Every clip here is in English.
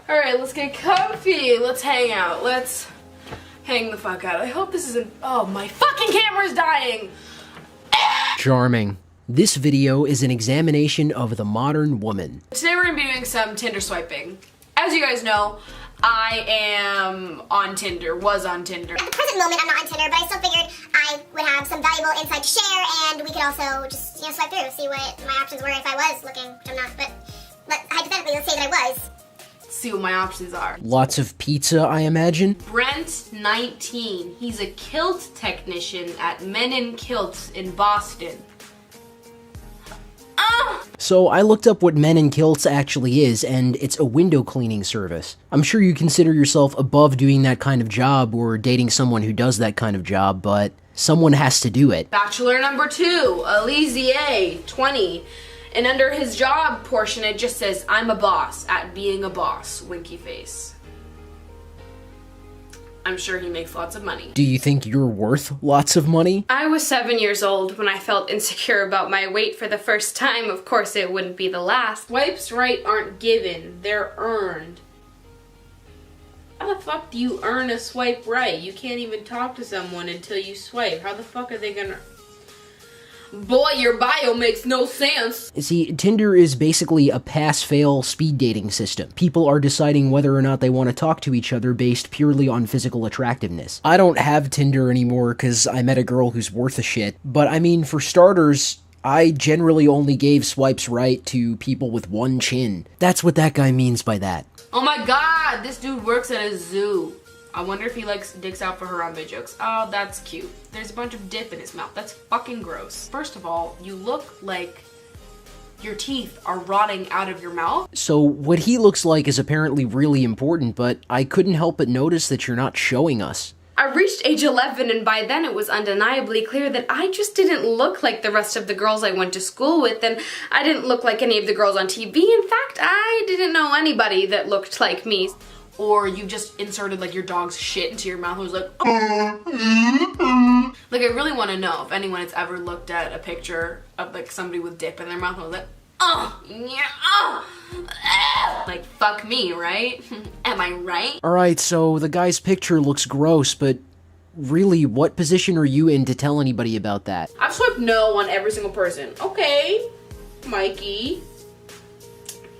Alright, let's get comfy. Let's hang out. Let's hang the fuck out. I hope this isn't... Oh, my fucking camera's dying! Charming. This video is an examination of the modern woman. Today we're gonna be doing some Tinder swiping. As you guys know, I am on Tinder, was on Tinder. At the present moment, I'm not on Tinder, but I still figured I would have some valuable insight to share, and we could also just, swipe through, see what my options were if I was looking, which I'm not, but hypothetically, let's say that I was. See what my options are. Lots of pizza, I imagine. Brent, 19. He's a kilt technician at Men in Kilts in Boston. So I looked up what Men in Kilts actually is, and it's a window cleaning service. I'm sure you consider yourself above doing that kind of job or dating someone who does that kind of job, but someone has to do it. Bachelor number 2, Alizier, 20. And under his job portion, it just says, I'm a boss at being a boss, winky face. I'm sure he makes lots of money. Do you think you're worth lots of money? I was 7 years old when I felt insecure about my weight for the first time. Of course, it wouldn't be the last. Swipes right aren't given, they're earned. How the fuck do you earn a swipe right? You can't even talk to someone until you swipe. How the fuck are they gonna... Boy, your bio makes no sense. See, Tinder is basically a pass-fail speed dating system. People are deciding whether or not they want to talk to each other based purely on physical attractiveness. I don't have Tinder anymore because I met a girl who's worth a shit, but I mean, for starters, I generally only gave swipes right to people with one chin. That's what that guy means by that. Oh my god, this dude works at a zoo. I wonder if he likes dicks out for Harambe jokes. Oh, that's cute. There's a bunch of dip in his mouth. That's fucking gross. First of all, you look like your teeth are rotting out of your mouth. So what he looks like is apparently really important, but I couldn't help but notice that you're not showing us. I reached age 11, and by then it was undeniably clear that I just didn't look like the rest of the girls I went to school with, and I didn't look like any of the girls on TV. In fact, I didn't know anybody that looked like me. Or you just inserted like your dog's shit into your mouth and was like, like I really want to know if anyone has ever looked at a picture of like somebody with dip in their mouth and was like, like fuck me, right? Am I right? Alright, so the guy's picture looks gross, but really, what position are you in to tell anybody about that? I've swiped no on every single person. Okay, Mikey.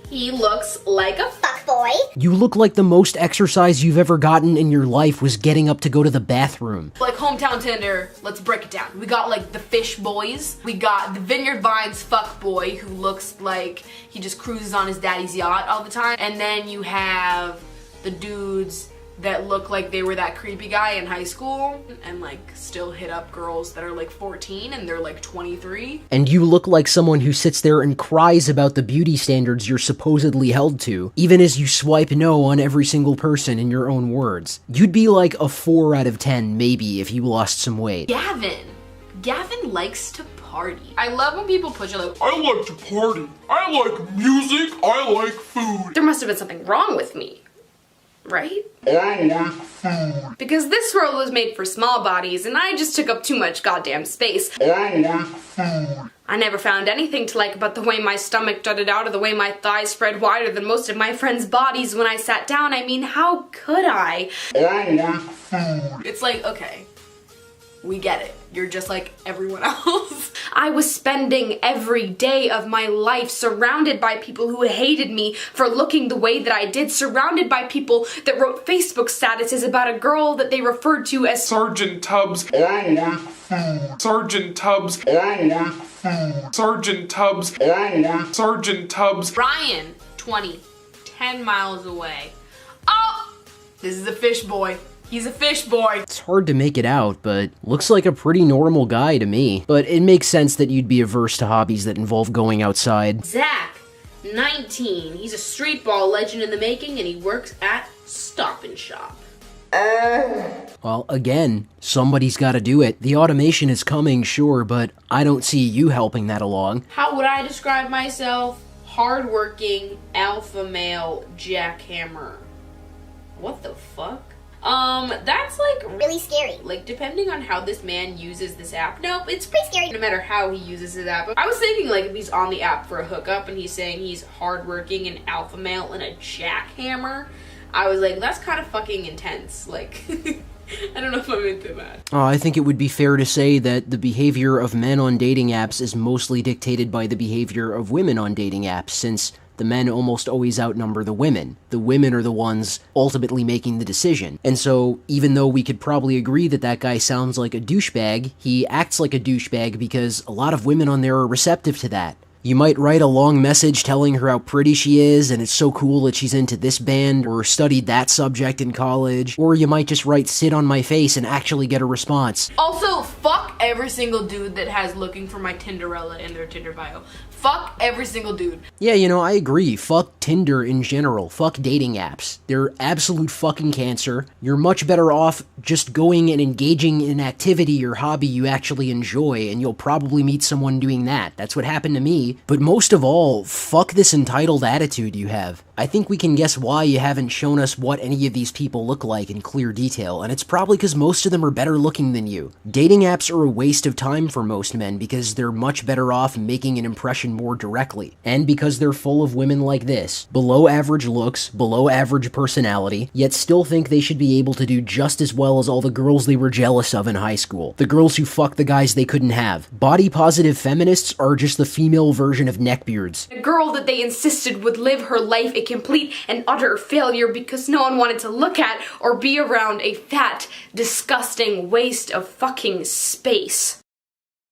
He looks like a Fuckboy. You look like the most exercise you've ever gotten in your life was getting up to go to the bathroom. like hometown Tinder. Let's break it down. We got like the fish boys. We got the Vineyard Vines fuck boy who looks like he just cruises on his daddy's yacht all the time. And then you have the dudes that look like they were that creepy guy in high school and like still hit up girls that are like 14 and they're like 23. And you look like someone who sits there and cries about the beauty standards you're supposedly held to, even as you swipe no on every single person in your own words. You'd be like a 4 out of 10 maybe if you lost some weight. Gavin likes to party. I love when people put you like, I like to party. I like music. I like food. There must have been something wrong with me, right? I like food. Because this world was made for small bodies, and I just took up too much goddamn space. I like food. I never found anything to like about the way my stomach jutted out or the way my thighs spread wider than most of my friends' bodies when I sat down. I mean, how could I? I like food. it's like, okay, we get it. You're just like everyone else. I was spending every day of my life surrounded by people who hated me for looking the way that I did, surrounded by people that wrote Facebook statuses about a girl that they referred to as Sergeant Tubbs. I like food. Sergeant Tubbs. I like food. Sergeant Tubbs. I like Sergeant Tubbs. Brian, 20, 10 miles away. Oh, this is a fish boy. He's a fish boy. It's hard to make it out, but looks like a pretty normal guy to me. But it makes sense that you'd be averse to hobbies that involve going outside. Zach, 19. He's a street ball legend in the making and he works at Stop and Shop. Well, again, somebody's gotta do it. The automation is coming, sure, but I don't see you helping that along. How would I describe myself? Hardworking, alpha male, jackhammer. What the fuck? That's like Really scary. like depending on how this man uses this app. No, it's Pretty scary. no matter how he uses his app. I was thinking like if he's on the app for a hookup and he's saying he's hardworking, an alpha male, and a jackhammer, I was like, that's kind of fucking intense. Like, I don't know if I'm into that. I think it would be fair to say that the behavior of men on dating apps is mostly dictated by the behavior of women on dating apps, since the men almost always outnumber the women. The women are the ones ultimately making the decision. And so, even though we could probably agree that that guy sounds like a douchebag, he acts like a douchebag because a lot of women on there are receptive to that. You might write a long message telling her how pretty she is and it's so cool that she's into this band or studied that subject in college, or you might just write "sit on my face" and actually get a response. Also, fuck every single dude that has "looking for my Tinderella" in their Tinder bio. Fuck every single dude. Yeah, I agree. Fuck Tinder in general. Fuck dating apps. They're absolute fucking cancer. You're much better off just going and engaging in an activity or hobby you actually enjoy, and you'll probably meet someone doing that. That's what happened to me. But most of all, fuck this entitled attitude you have. I think we can guess why you haven't shown us what any of these people look like in clear detail, and it's probably because most of them are better looking than you. Dating apps are a waste of time for most men because they're much better off making an impression more directly, and because they're full of women like this, below average looks, below average personality, yet still think they should be able to do just as well as all the girls they were jealous of in high school, the girls who fucked the guys they couldn't have. Body positive feminists are just the female version of neckbeards. A girl that they insisted would live her life a complete and utter failure because no one wanted to look at or be around a fat, disgusting waste of fucking space.